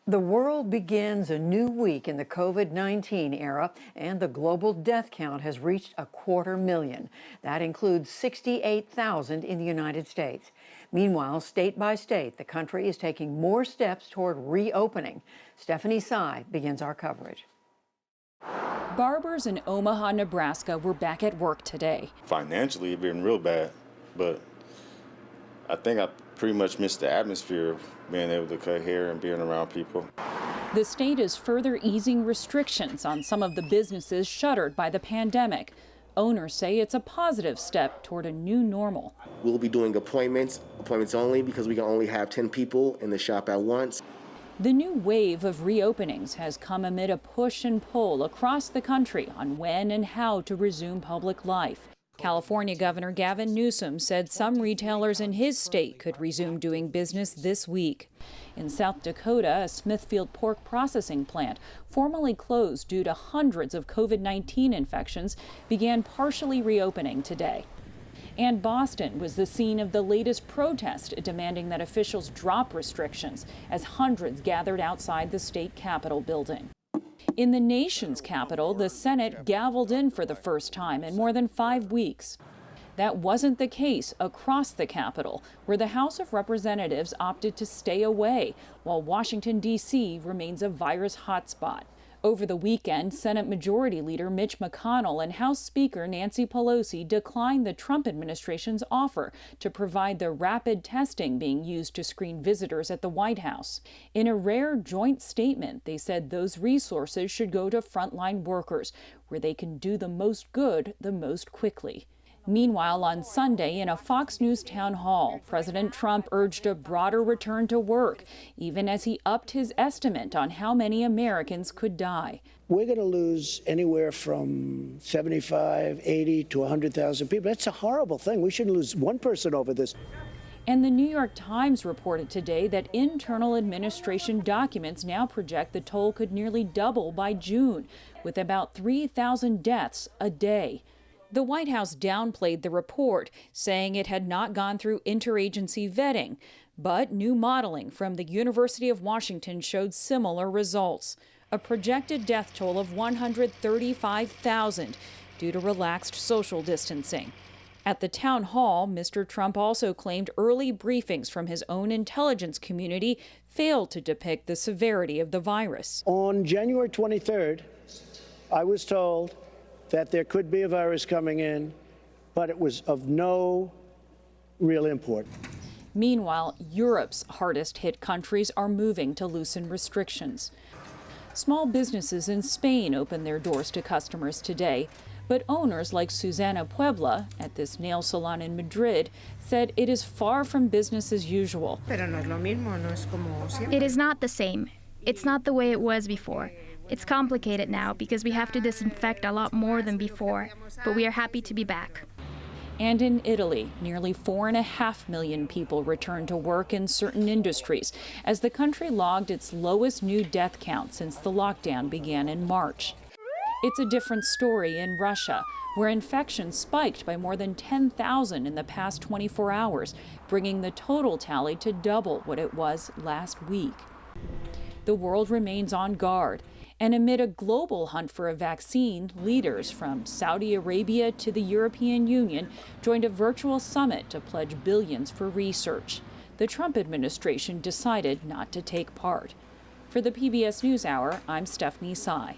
The world begins a new week in the COVID-19 era, and the global death count has reached 250,000. That includes 68,000 in the United States. Meanwhile, state by state, the country is taking more steps toward reopening. Stephanie Sy begins our coverage. Barbers in Omaha, Nebraska were back at work today. Financially, it's been real bad, but I think I pretty much missed the atmosphere of being able to cut hair and being around people. The state is further easing restrictions on some of the businesses shuttered by the pandemic. Owners say it's a positive step toward a new normal. We'll be doing appointments only, because we can only have 10 people in the shop at once. The new wave of reopenings has come amid a push and pull across the country on when and how to resume public life. California Governor Gavin Newsom said some retailers in his state could resume doing business this week. In South Dakota, a Smithfield pork processing plant, formerly closed due to hundreds of COVID-19 infections, began partially reopening today. And Boston was the scene of the latest protest demanding that officials drop restrictions as hundreds gathered outside the state capitol building. In the nation's capital, the Senate gavelled in for the first time in more than 5 weeks. That wasn't the case across the Capitol, where the House of Representatives opted to stay away, while Washington, D.C. remains a virus hotspot. Over the weekend, Senate Majority Leader Mitch McConnell and House Speaker Nancy Pelosi declined the Trump administration's offer to provide the rapid testing being used to screen visitors at the White House. In a rare joint statement, they said those resources should go to frontline workers, where they can do the most good the most quickly. Meanwhile, on Sunday, in a Fox News town hall, President Trump urged a broader return to work, even as he upped his estimate on how many Americans could die. We're going to lose anywhere from 75, 80 to 100,000 people. That's a horrible thing. We shouldn't lose one person over this. And the New York Times reported today that internal administration documents now project the toll could nearly double by June, with about 3,000 deaths a day. The White House downplayed the report, saying it had not gone through interagency vetting, but new modeling from the University of Washington showed similar results, a projected death toll of 135,000 due to relaxed social distancing. At the town hall, Mr. Trump also claimed early briefings from his own intelligence community failed to depict the severity of the virus. On January 23rd, I was told that there could be a virus coming in, but it was of no real import. Meanwhile, Europe's hardest hit countries are moving to loosen restrictions. Small businesses in Spain opened their doors to customers today, but owners like Susana Puebla at this nail salon in Madrid said it is far from business as usual. It is not the same. It's not the way it was before. It's complicated now because we have to disinfect a lot more than before, but we are happy to be back. And in Italy, nearly 4.5 million people returned to work in certain industries as the country logged its lowest new death count since the lockdown began in March. It's a different story in Russia, where infections spiked by more than 10,000 in the past 24 hours, bringing the total tally to double what it was last week. The world remains on guard. And amid a global hunt for a vaccine, leaders from Saudi Arabia to the European Union joined a virtual summit to pledge billions for research. The Trump administration decided not to take part. For the PBS NewsHour, I'm Stephanie Sy.